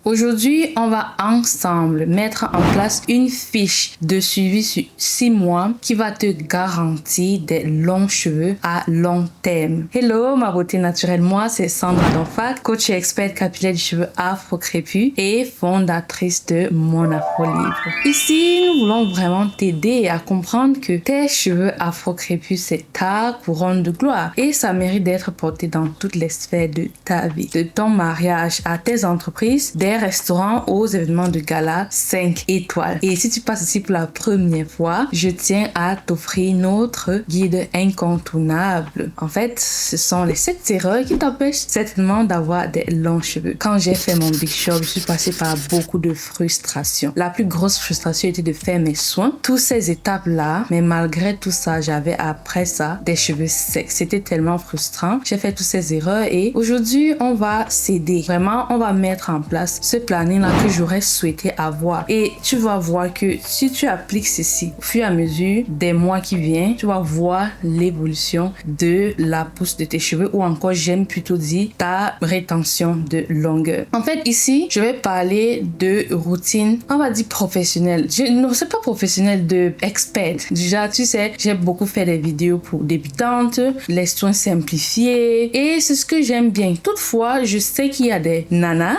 Aujourd'hui, on va ensemble mettre en place une fiche de suivi sur 6 mois qui va te garantir des longs cheveux à long terme. Hello, ma beauté naturelle, moi c'est Sandra Donfac, coach et experte capillaire du cheveu afro-crépus et fondatrice de Mon Afro Libre. Ici, nous voulons vraiment t'aider à comprendre que tes cheveux afro-crépus, c'est ta couronne de gloire et ça mérite d'être porté dans toutes les sphères de ta vie. De ton mariage à tes entreprises, des restaurants aux événements de gala 5 étoiles. Et si tu passes ici pour la première fois, je tiens à t'offrir notre guide incontournable. En fait, ce sont les 7 erreurs qui t'empêchent certainement d'avoir des longs cheveux. Quand j'ai fait mon Big Shop, je suis passée par beaucoup de frustration. La plus grosse frustration était de faire mes soins. Toutes ces étapes-là, mais malgré tout ça, j'avais après ça des cheveux secs. C'était tellement frustrant. J'ai fait toutes ces erreurs et aujourd'hui, on va s'aider. Vraiment, on va mettre en place ce planning-là que j'aurais souhaité avoir. Et tu vas voir que si tu appliques ceci au fur et à mesure des mois qui viennent, tu vas voir l'évolution de la pousse de tes cheveux ou encore, j'aime plutôt dire, ta rétention de longueur. En fait, ici, je vais parler de routine, on va dire professionnelle. Non, c'est pas professionnel, de expert. Déjà, tu sais, j'ai beaucoup fait des vidéos pour débutantes, les soins simplifiés et c'est ce que j'aime bien. Toutefois, je sais qu'il y a des nanas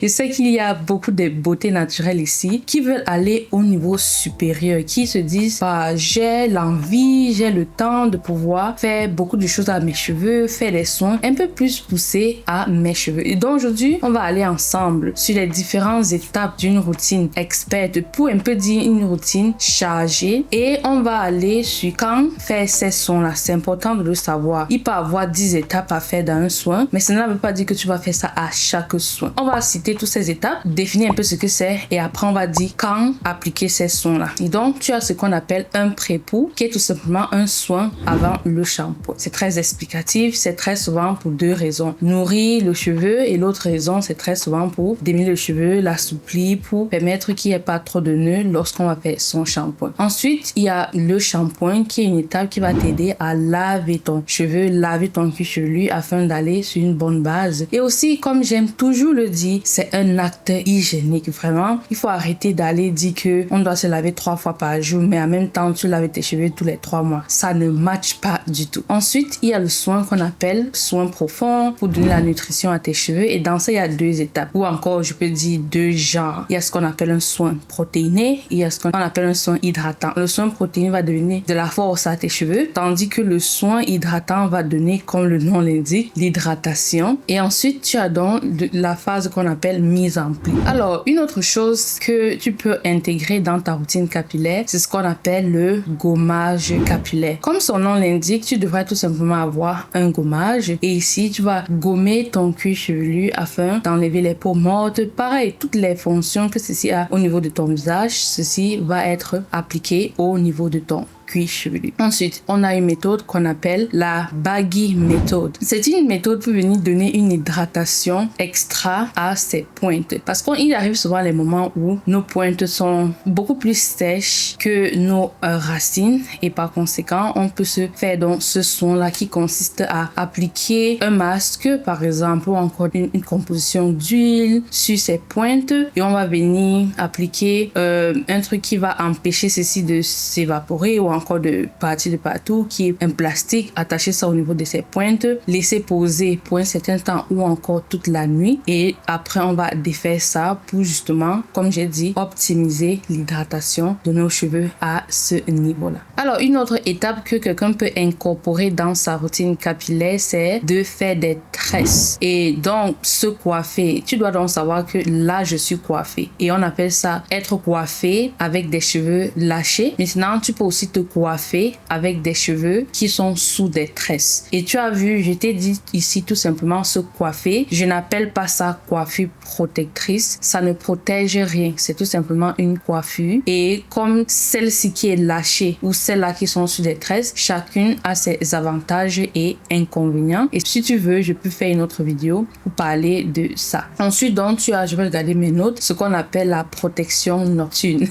je sais qu'il y a beaucoup de beauté naturelle ici qui veulent aller au niveau supérieur, qui se disent bah, j'ai l'envie, j'ai le temps de pouvoir faire beaucoup de choses à mes cheveux, faire des soins un peu plus poussés à mes cheveux. Et donc aujourd'hui, on va aller ensemble sur les différentes étapes d'une routine experte, pour un peu dire une routine chargée, et on va aller sur quand faire ces soins-là. C'est important de le savoir. Il peut y avoir 10 étapes à faire dans un soin, mais ça ne veut pas dire que tu vas faire ça à chaque soin. On va citer toutes ces étapes, définir un peu ce que c'est et après on va dire quand appliquer ces soins-là. Et donc, tu as ce qu'on appelle un pré-pou qui est tout simplement un soin avant le shampoing. C'est très explicatif, c'est très souvent pour 2 raisons. Nourrir le cheveu et l'autre raison, c'est très souvent pour démêler le cheveu, l'assouplir pour permettre qu'il n'y ait pas trop de nœuds lorsqu'on va faire son shampoing. Ensuite, il y a le shampoing qui est une étape qui va t'aider à laver ton cheveu, laver ton cuir chevelu afin d'aller sur une bonne base. Et aussi, comme j'aime toujours le dire, c'est un acte hygiénique. Vraiment, il faut arrêter d'aller dire que on doit se laver 3 fois par jour, mais en même temps, tu laves tes cheveux tous les 3 mois. Ça ne matche pas du tout. Ensuite, il y a le soin qu'on appelle soin profond pour donner la nutrition à tes cheveux. Et dans ça, il y a 2 étapes. Ou encore, je peux dire 2 genres. Il y a ce qu'on appelle un soin protéiné et il y a ce qu'on appelle un soin hydratant. Le soin protéiné va donner de la force à tes cheveux, tandis que le soin hydratant va donner, comme le nom l'indique, l'hydratation. Et ensuite, tu as donc la phase qu'on appelle mise en pli. Alors, une autre chose que tu peux intégrer dans ta routine capillaire, c'est ce qu'on appelle le gommage capillaire. Comme son nom l'indique, tu devrais tout simplement avoir un gommage et ici, tu vas gommer ton cuir chevelu afin d'enlever les peaux mortes. Pareil, toutes les fonctions que ceci a au niveau de ton visage, ceci va être appliqué au niveau de ton cuir chevelu. Ensuite, on a une méthode qu'on appelle la baggy méthode. C'est une méthode pour venir donner une hydratation extra à ses pointes. Parce qu'il arrive souvent les moments où nos pointes sont beaucoup plus sèches que nos racines et par conséquent, on peut se faire donc ce soin-là qui consiste à appliquer un masque, par exemple, ou encore une composition d'huile sur ses pointes et on va venir appliquer un truc qui va empêcher ceci de s'évaporer ou encore de partir de partout, qui est un plastique, attacher ça au niveau de ses pointes, laisser poser pour un certain temps ou encore toute la nuit et après on va défaire ça pour justement, comme j'ai dit, optimiser l'hydratation de nos cheveux à ce niveau-là. Alors, une autre étape que quelqu'un peut incorporer dans sa routine capillaire, c'est de faire des tresses et donc se coiffer. Tu dois donc savoir que là, je suis coiffée et on appelle ça être coiffé avec des cheveux lâchés. Maintenant, tu peux aussi te coiffer avec des cheveux qui sont sous des tresses. Et tu as vu, je t'ai dit ici tout simplement se coiffer. Je n'appelle pas ça coiffure protectrice. Ça ne protège rien. C'est tout simplement une coiffure. Et comme celle-ci qui est lâchée ou celle-là qui sont sous des tresses, chacune a ses avantages et inconvénients. Et si tu veux, je peux faire une autre vidéo pour parler de ça. Ensuite, donc, je vais regarder mes notes, ce qu'on appelle la protection nocturne.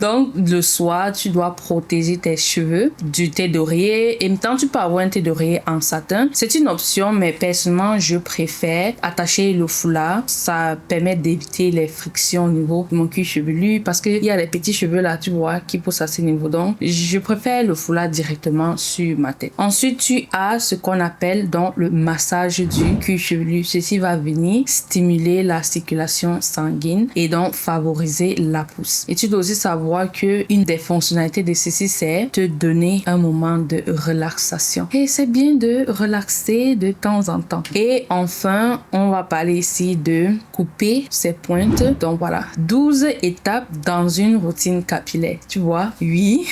Donc, le soir, tu dois protéger protéger tes cheveux du thé d'oreiller. Et maintenant, tu peux avoir un thé d'oreiller en satin. C'est une option, mais personnellement, je préfère attacher le foulard. Ça permet d'éviter les frictions au niveau de mon cuir chevelu parce qu'il y a les petits cheveux là, tu vois, qui poussent à ce niveau. Donc, je préfère le foulard directement sur ma tête. Ensuite, tu as ce qu'on appelle donc le massage du cuir chevelu. Ceci va venir stimuler la circulation sanguine et donc favoriser la pousse. Et tu dois aussi savoir que une des fonctionnalités de ceci, c'est te donner un moment de relaxation. Et c'est bien de relaxer de temps en temps. Et enfin, on va parler ici de couper ses pointes. Donc voilà, 12 étapes dans une routine capillaire. Tu vois? Oui.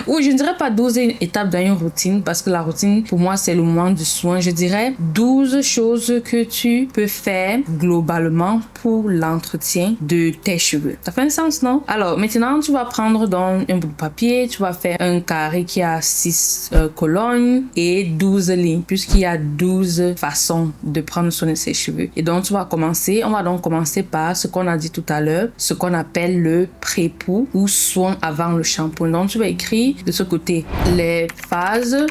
Ou je ne dirais pas 12 étapes dans une routine parce que la routine, pour moi, c'est le moment du soin. Je dirais 12 choses que tu peux faire globalement pour l'entretien de tes cheveux. Ça fait un sens, non? Alors, maintenant, tu vas prendre donc un bout de papier, tu vas faire un carré qui a 6 colonnes et 12 lignes, puisqu'il y a 12 façons de prendre soin de ses cheveux. Et donc, on va donc commencer par ce qu'on a dit tout à l'heure, ce qu'on appelle le pré-pou ou soin avant le shampoing. Donc, tu vas écrire de ce côté les phases.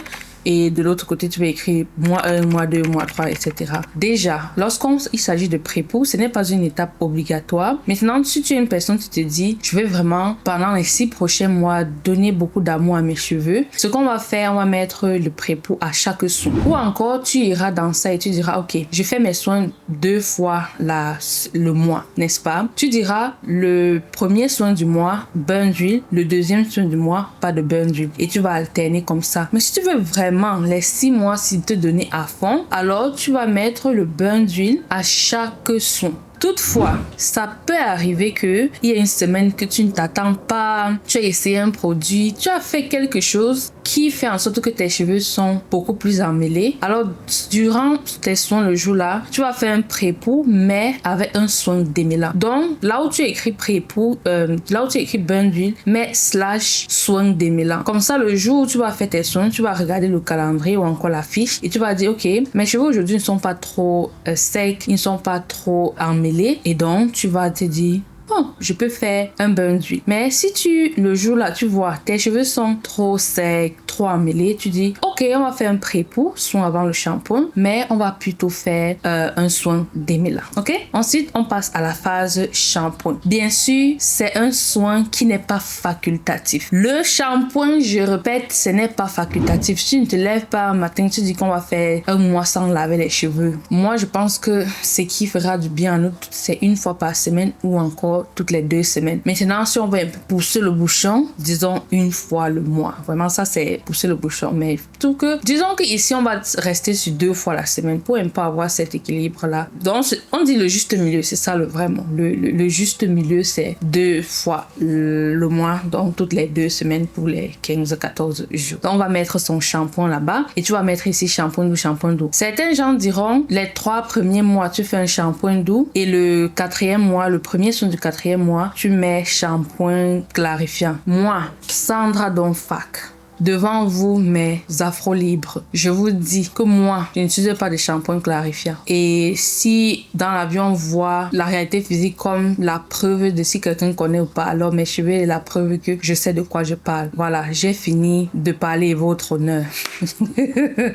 Et de l'autre côté, tu vas écrire mois 1, mois 2, mois 3, etc. Déjà, lorsqu'il s'agit de pré-pou, ce n'est pas une étape obligatoire. Maintenant, si tu es une personne qui te dit, je vais vraiment, pendant les 6 prochains mois, donner beaucoup d'amour à mes cheveux, ce qu'on va faire, on va mettre le pré-pou à chaque soin. Ou encore, tu iras dans ça et tu diras, ok, je fais mes soins 2 fois le mois, n'est-ce pas? Tu diras, le premier soin du mois, bain d'huile, le deuxième soin du mois, pas de bain d'huile. Et tu vas alterner comme ça. Mais si tu veux vraiment les 6 mois s'il te donner à fond, alors tu vas mettre le bain d'huile à chaque soin. Toutefois, ça peut arriver qu'il y a une semaine que tu ne t'attends pas, tu as essayé un produit, tu as fait quelque chose qui fait en sorte que tes cheveux sont beaucoup plus emmêlés. Alors, durant tes soins le jour-là, tu vas faire un pré-pou, mais avec un soin démêlant. Donc, là où tu écris pré-pou, là où tu écris bain d'huile, mais / soin démêlant. Comme ça, le jour où tu vas faire tes soins, tu vas regarder le calendrier ou encore la fiche et tu vas dire, ok, mes cheveux aujourd'hui ne sont pas trop secs, ils ne sont pas trop emmêlés. Et donc, tu vas te dire, bon, je peux faire un bain d'huile. Mais si le jour-là, tu vois, tes cheveux sont trop secs, trop emmêlés, tu dis, ok, on va faire un pré-pou, soin avant le shampoing, mais on va plutôt faire un soin démêlant. Ok? Ensuite, on passe à la phase shampoing. Bien sûr, c'est un soin qui n'est pas facultatif. Le shampoing, je répète, ce n'est pas facultatif. Si tu ne te lèves pas un matin, tu dis qu'on va faire un mois sans laver les cheveux. Moi, je pense que ce qui fera du bien à nous, c'est une fois par semaine ou encore toutes les 2 semaines. Maintenant, si on veut un peu pousser le bouchon, disons une fois le mois. Vraiment, ça, c'est pousser le bouchon. Mais tout que, disons qu'ici, on va rester sur 2 fois la semaine pour un peu avoir cet équilibre-là. Donc, on dit le juste milieu, c'est ça vraiment. Le juste milieu, c'est 2 fois le mois, donc toutes les 2 semaines pour les 15-14 jours. Donc, on va mettre son shampoing là-bas et tu vas mettre ici shampoing doux. Certains gens diront, les 3 premiers mois, tu fais un shampoing doux et le 4e mois, le premier soin du 4e mois, tu mets shampoing clarifiant. Moi, Sandra Donfac, devant vous, mes afro libres, je vous dis que moi, je n'utilise pas de shampoing clarifiant. Et si dans l'avion on voit la réalité physique comme la preuve de si quelqu'un connaît ou pas, alors mes cheveux est la preuve que je sais de quoi je parle. Voilà, j'ai fini de parler votre honneur.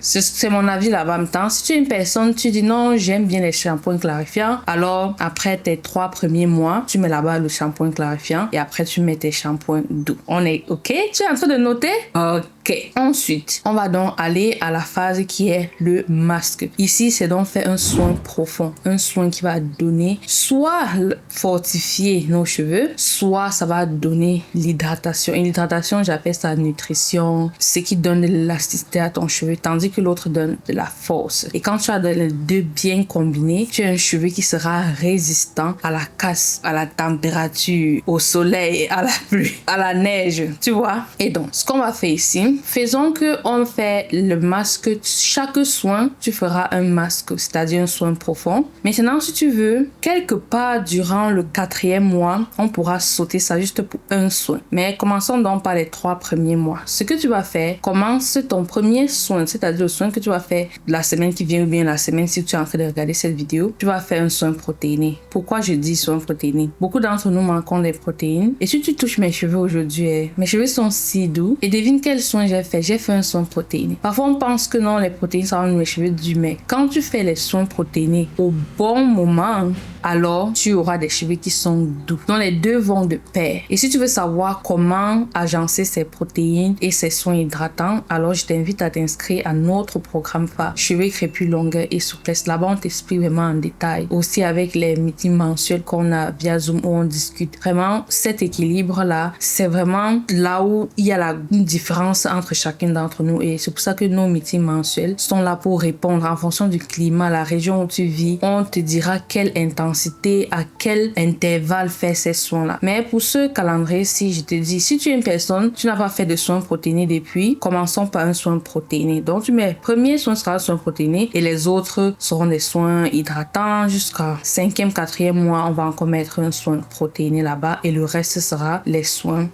C'est mon avis là-bas. Maintenant, si tu es une personne, tu dis non, j'aime bien les shampoings clarifiants, alors après tes 3 premiers mois, tu mets là-bas le shampoing clarifiant et après tu mets tes shampoings doux. On est OK? Tu es en train de noter? Ok. Ensuite, on va donc aller à la phase qui est le masque. Ici, c'est donc faire un soin profond. Un soin qui va donner soit fortifier nos cheveux, soit ça va donner l'hydratation. Et l'hydratation, j'appelle ça nutrition. Ce qui donne de l'élasticité à ton cheveu, tandis que l'autre donne de la force. Et quand tu as les deux bien combinés, tu as un cheveu qui sera résistant à la casse, à la température, au soleil, à la pluie, à la neige. Tu vois? Et donc, ce qu'on va faire ici, faisons que on fait le masque. Chaque soin, tu feras un masque, c'est-à-dire un soin profond. Maintenant, si tu veux, quelque part durant le 4e mois, on pourra sauter ça juste pour un soin. Mais commençons donc par les 3 premiers mois. Ce que tu vas faire, commence ton premier soin, c'est-à-dire le soin que tu vas faire la semaine qui vient ou bien la semaine si tu es en train de regarder cette vidéo. Tu vas faire un soin protéiné. Pourquoi je dis soin protéiné? Beaucoup d'entre nous manquons des protéines. Et si tu touches mes cheveux aujourd'hui, mes cheveux sont si doux. Et devine quel soin j'ai fait? J'ai fait un soin protéiné. Parfois, on pense que non, les protéines, ça rend mes cheveux durs. Mais quand tu fais les soins protéinés au bon moment, alors tu auras des cheveux qui sont doux. Donc les deux vont de pair. Et si tu veux savoir comment agencer ces protéines et ces soins hydratants, alors je t'invite à t'inscrire à notre programme phare cheveux crépus, longueur et souplesse. Là-bas, on t'explique vraiment en détail. Aussi avec les meetings mensuels qu'on a via Zoom où on discute. Vraiment, cet équilibre-là, c'est vraiment là où il y a une différence entre chacun d'entre nous. Et c'est pour ça que nos meetings mensuels sont là pour répondre en fonction du climat, la région où tu vis. On te dira quelle intensité, à quel intervalle faire ces soins-là. Mais pour ce calendrier-ci, je te dis, si tu es une personne, tu n'as pas fait de soins protéinés depuis, commençons par un soin protéiné. Donc, le premier soin sera un soin protéiné et les autres seront des soins hydratants. Jusqu'à 5e, 4e mois, on va encore mettre un soin protéiné là-bas et le reste sera les soins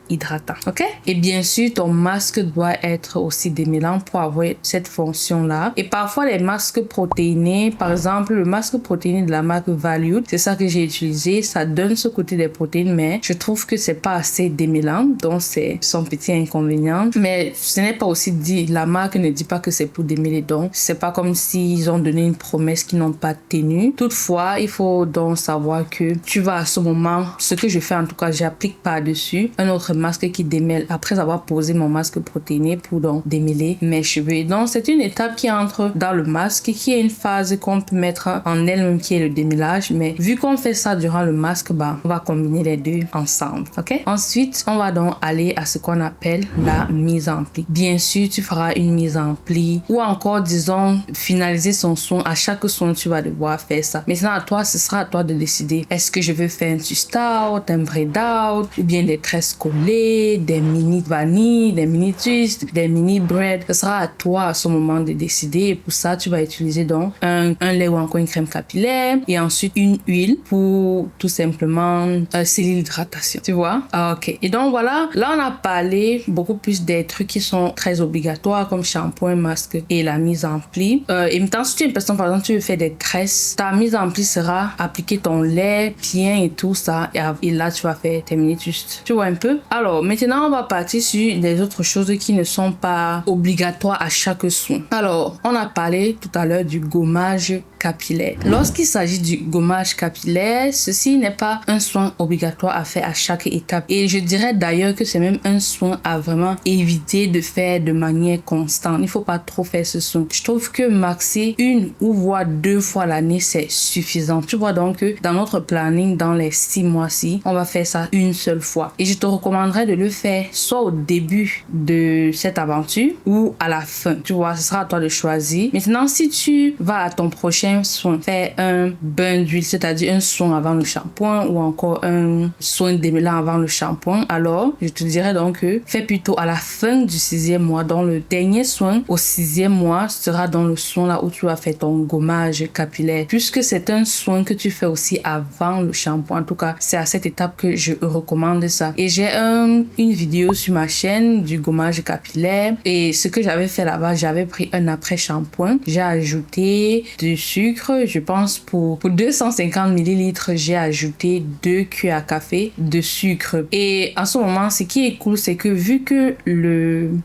hydratants. Ok? Et bien sûr, ton masque doit être aussi démêlant pour avoir cette fonction-là. Et parfois, les masques protéinés, par exemple, le masque protéiné de la marque Valued, c'est ça que j'ai utilisé. Ça donne ce côté des protéines, mais je trouve que c'est pas assez démêlant. Donc, c'est son petit inconvénient. Mais ce n'est pas aussi dit, la marque ne dit pas que c'est pour démêler. Donc, c'est pas comme s'ils ont donné une promesse qu'ils n'ont pas tenue. Toutefois, il faut donc savoir que tu vas à ce moment, ce que je fais en tout cas, j'applique par-dessus un autre masque qui démêle après avoir posé mon masque protéiné pour donc démêler mes cheveux. Et donc, c'est une étape qui entre dans le masque, qui est une phase qu'on peut mettre en elle-même, qui est le démêlage. Mais vu qu'on fait ça durant le masque, on va combiner les deux ensemble. Ok? Ensuite, on va donc aller à ce qu'on appelle la mise en pli. Bien sûr, tu feras une mise en pli ou encore, disons, finaliser son soin. À chaque soin, tu vas devoir faire ça. Maintenant, à toi, ce sera à toi de décider. Est-ce que je veux faire un twist out, un braid out, ou bien des tresses collées, des mini vanille, des mini twists, des mini braid. Ce sera à toi à ce moment de décider. Et pour ça, tu vas utiliser donc un lait ou encore une crème capillaire et ensuite une huile pour tout simplement sceller l'hydratation. Tu vois? Ok. Et donc voilà, là on a parlé beaucoup plus des trucs qui sont très obligatoires comme shampoing, masque et la mise en pli. Et maintenant, si tu es une personne, par exemple, tu veux faire des tresses, ta mise en pli sera appliquer ton lait bien et tout ça. Et là, tu vas faire tes mini twists. Tu vois un peu? Alors, maintenant, on va partir sur des autres choses qui ne sont pas obligatoires à chaque soin. Alors, on a parlé tout à l'heure du gommage capillaire. Lorsqu'il s'agit du gommage capillaire, ceci n'est pas un soin obligatoire à faire à chaque étape. Et je dirais d'ailleurs que c'est même un soin à vraiment éviter de faire de manière constante. Il ne faut pas trop faire ce soin. Je trouve que maxer 1 ou voire 2 fois l'année, c'est suffisant. Tu vois donc que dans notre planning, dans les 6 mois-ci, on va faire ça une seule fois. Et je te recommanderais de le faire soit au début de cette aventure ou à la fin. Tu vois, ce sera à toi de choisir. Maintenant, si tu vas à ton prochain soin, faire un bain d'huile, c'est-à-dire un soin avant le shampoing ou encore un soin démêlant avant le shampoing, alors je te dirais donc que fais plutôt à la fin du 6e mois. Donc le dernier soin au 6e mois sera dans le soin là où tu vas faire ton gommage capillaire, puisque c'est un soin que tu fais aussi avant le shampoing. En tout cas, c'est à cette étape que je recommande ça. Et j'ai une vidéo sur ma chaîne du gommage capillaire, et ce que j'avais fait là-bas, j'avais pris un après shampoing, j'ai ajouté du sucre, je pense pour 250 ml, j'ai ajouté 2 cuillères à café de sucre. Et en ce moment, ce qui est cool, c'est que vu que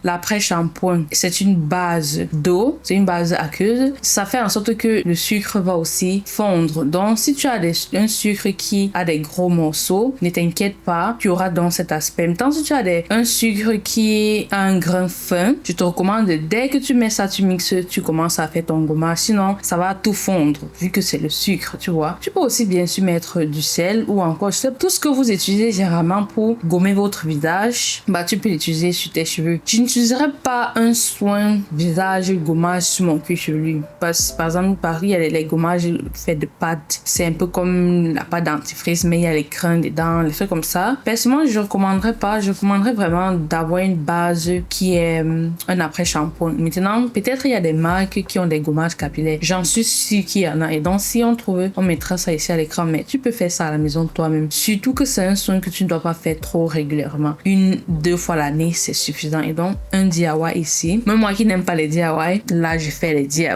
l'après-shampoing, c'est une base d'eau, c'est une base aqueuse, ça fait en sorte que le sucre va aussi fondre. Donc, si tu as un sucre qui a des gros morceaux, ne t'inquiète pas, tu auras donc cet aspect. Tant si tu as un sucre qui a un grain fin, je te recommande, dès que tu mets ça, tu mixes, tu commences à faire ton gommage. Sinon, ça va tout fondre vu que c'est le sucre, tu vois. Tu peux aussi bien sûr mettre du sel ou encore, je sais, tout ce que vous utilisez généralement pour gommer votre visage, tu peux l'utiliser sur tes cheveux. Je n'utiliserai pas un soin visage gommage sur mon cuir chevelu. Parce par exemple, Paris, il y a les gommages faits de pâte. C'est un peu comme la pâte dentifrice, mais il y a les crins dedans, les trucs comme ça. Personnellement, je recommanderais pas. Je recommanderais vraiment d'avoir une base qui est un après-shampoing. Maintenant, peut-être il y a des marques qui ont des gommages capillaires. J'en suis sûre qu'il y en a. Et donc, si on trouve, on mettra ça ici à l'écran. Mais tu peux faire ça à la maison toi-même. Surtout que c'est un soin que tu ne dois pas faire trop régulièrement. 1-2 fois l'année, c'est suffisant. Et donc, un DIY ici. Même moi qui n'aime pas les DIY, là, je fais les DIY.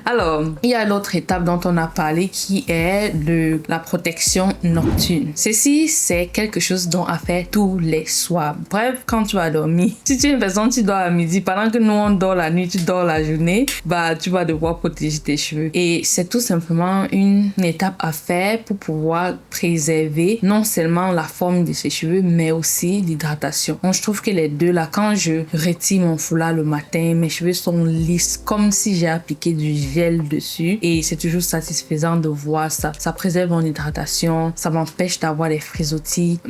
Alors, il y a l'autre étape dont on a parlé qui est de la protection nocturne. Ceci, c'est quelque chose dont à faire tous les soirs. Bref, quand tu vas dormir. Si tu es une personne, tu dors à midi. Pendant que nous, on dort la nuit, tu dors la journée, tu vas devoir protéger tes cheveux. Et c'est tout simplement une étape à faire pour pouvoir préserver non seulement la forme de ses cheveux, mais aussi l'hydratation. Donc, je trouve que les deux là, quand je retire mon foulard le matin, mes cheveux sont lisses comme si j'ai appliqué du gel dessus et c'est toujours satisfaisant de voir ça. Ça préserve mon hydratation, ça m'empêche d'avoir des frisottis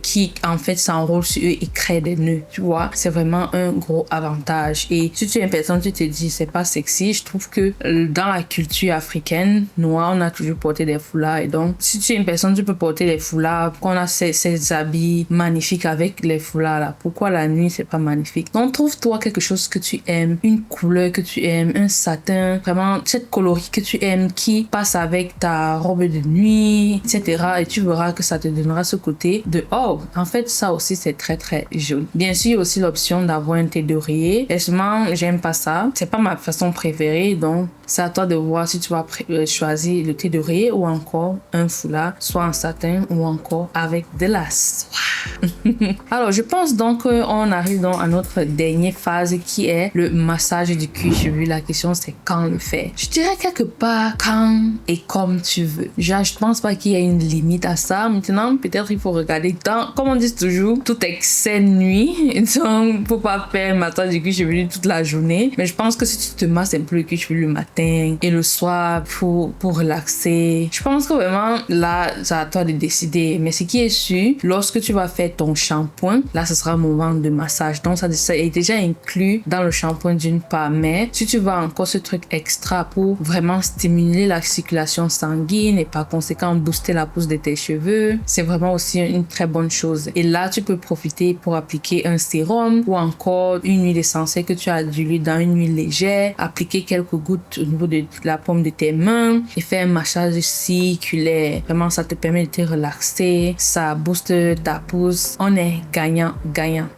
qui en fait s'enroulent sur eux et créent des nœuds, tu vois. C'est vraiment un gros avantage. Et si tu es une personne, tu te dis c'est pas sexy, je trouve que dans la culture africaine noire, on a toujours porté des foulards et donc si tu es une personne, tu peux porter les foulards, qu'on a ces habits magnifiques avec les foulards là. Pourquoi la nuit c'est pas magnifique? Donc trouve-toi quelque chose que tu aimes, une couleur que tu aimes, un satin, vraiment cette coloris que tu aimes qui passe avec ta robe de nuit, etc. Et tu verras que ça te donnera ce côté de oh, en fait ça aussi c'est très très joli. Bien sûr, il y a aussi l'option d'avoir un thé d'oreiller. Personnellement, j'aime pas ça. C'est pas ma façon préférée, donc c'est à toi de voir si tu vas choisir le thé d'oreiller ou encore un foulard, soit en satin ou encore avec de la soie. Alors, je pense donc qu'on arrive donc à notre dernière phase qui est le massage du cuir chevelu. La question c'est quand le faire. Je dirais quelque part quand et comme tu veux. Genre, je pense pas qu'il y ait une limite à ça. Maintenant, peut-être il faut regarder comme on dit toujours, tout excès nuit. Donc, faut pas faire le massage du cuir chevelu toute la journée. Mais je pense que si tu te masses un peu le cuir chevelu le matin et le soir pour relaxer, je pense que vraiment là, c'est à toi de décider. Mais ce qui est sûr, lorsque tu vas faire ton shampoing, là, ce sera un moment de massage. Donc, ça est déjà inclus dans le shampoing d'une part. Mais si tu vas encore ce truc extra pour vraiment stimuler la circulation sanguine et par conséquent booster la pousse de tes cheveux, c'est vraiment aussi une très bonne chose. Et là, tu peux profiter pour appliquer un sérum ou encore une huile essentielle que tu as diluée dans une huile légère, appliquer quelques gouttes au niveau de la paume de tes mains et faire un massage circulaire. Vraiment, ça te permet de te relaxer, ça booste ta pousse. On est gagnant.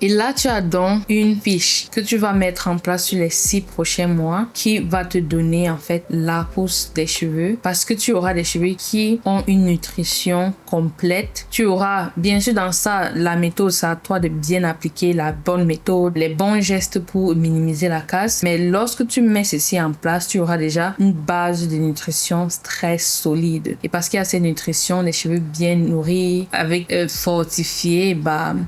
Et là, tu as donc une fiche que tu vas mettre en place sur les 6 prochains mois qui va te donner en fait la pousse des cheveux parce que tu auras des cheveux qui ont une nutrition complète. Tu auras bien sûr dans ça la méthode, c'est à toi de bien appliquer la bonne méthode, les bons gestes pour minimiser la casse. Mais lorsque tu mets ceci en place, tu auras déjà une base de nutrition très solide. Et parce qu'il y a cette nutrition, les cheveux bien nourris, avec fortifiés,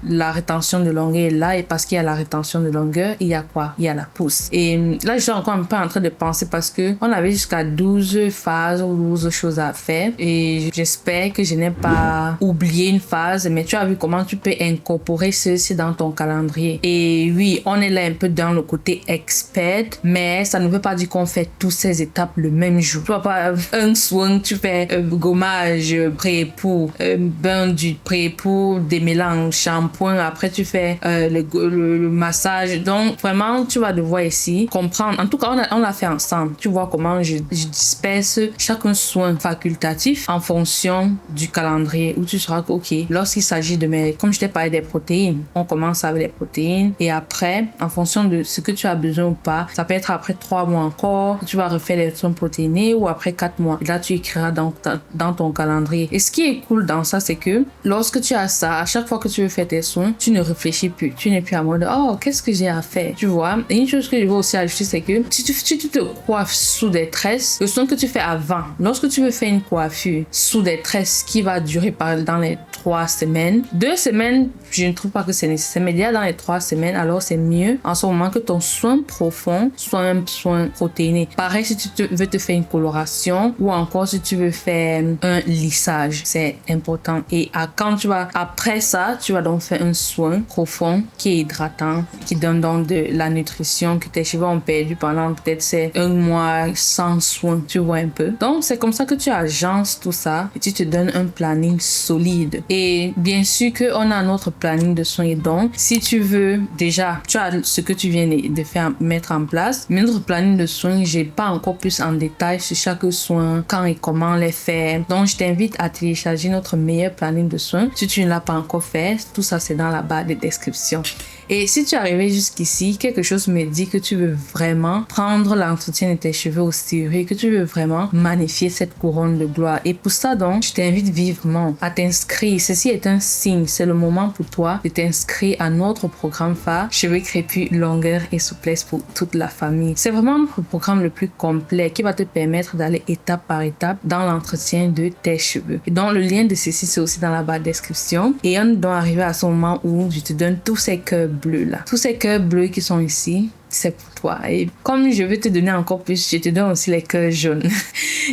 la rétention de longueur est là. Et parce qu'il y a la rétention de longueur, il y a quoi? Il y a la pousse. Et là, je suis encore un peu en train de penser parce que on avait jusqu'à 12 phases ou 12 choses à faire. Et j'espère que je n'ai pas oublié une phase. Mais tu as vu comment tu peux incorporer ceci dans ton calendrier. Et oui, on est là un peu dans le côté expert, mais ça ne veut pas dire qu'on fait toutes ces étapes le même jour. Tu vois pas un soin, tu fais gommage, pré-époux, bain du pré-époux, démélange, shampoing, après tu fais le massage. Donc vraiment, tu vas devoir ici comprendre. En tout cas, on l'a fait ensemble. Tu vois comment je disperse chaque soin facultatif en fonction du calendrier où tu seras ok. Lorsqu'il s'agit de comme je t'ai parlé des protéines, on commence avec les protéines et après, en fonction de ce que tu as besoin ou pas, ça peut être après 3 mois encore, tu vas refaire les soins protéinés ou après 4 mois. Et là, tu écriras dans ton calendrier. Et ce qui est cool dans ça, c'est que lorsque tu as ça, à chaque fois que tu veux veux faire tes soins, tu ne réfléchis plus. Tu n'es plus à mode, oh, qu'est-ce que j'ai à faire? Tu vois? Et une chose que je veux aussi ajouter, c'est que si tu te coiffes sous des tresses, le soin que tu fais avant, lorsque tu veux faire une coiffure sous des tresses qui va durer dans les 3 semaines, 2 semaines, je ne trouve pas que c'est nécessaire, mais déjà dans les 3 semaines, alors c'est mieux en ce moment que ton soin profond soit un soin protéiné. Pareil si tu veux te faire une coloration ou encore si tu veux faire un lissage, c'est important. Et après ça, tu vas donc faire un soin profond qui est hydratant, qui donne donc de la nutrition que tes cheveux ont perdu pendant peut-être c'est 1 mois sans soin, tu vois un peu. Donc c'est comme ça que tu agences tout ça et tu te donnes un planning solide. Et bien sûr qu'on a notre planning de soins. Et donc si tu veux, déjà tu as ce que tu viens de faire mettre en place, mais notre planning de soins, j'ai pas encore plus en détail sur chaque soin, quand et comment les faire. Donc je t'invite à télécharger notre meilleur planning de soins si tu ne l'as pas encore fait. Tout ça c'est dans la barre de description. Et si tu es arrivé jusqu'ici, quelque chose me dit que tu veux vraiment prendre l'entretien de tes cheveux au sérieux, que tu veux vraiment magnifier cette couronne de gloire. Et pour ça donc, je t'invite vivement à t'inscrire. Ceci est un signe, c'est le moment pour toi de t'inscrire à notre programme phare, cheveux crépus, longueur et souplesse pour toute la famille. C'est vraiment notre programme le plus complet qui va te permettre d'aller étape par étape dans l'entretien de tes cheveux. Et donc le lien de ceci c'est aussi dans la barre de description. Et on doit arriver à ce moment où je te donne tous ces cœurs bleus là. Tous ces cœurs bleus qui sont ici, c'est pour toi. Et comme je veux te donner encore plus, je te donne aussi les cœurs jaunes.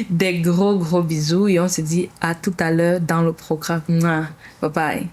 Des gros bisous et on se dit à tout à l'heure dans le programme. Bye bye.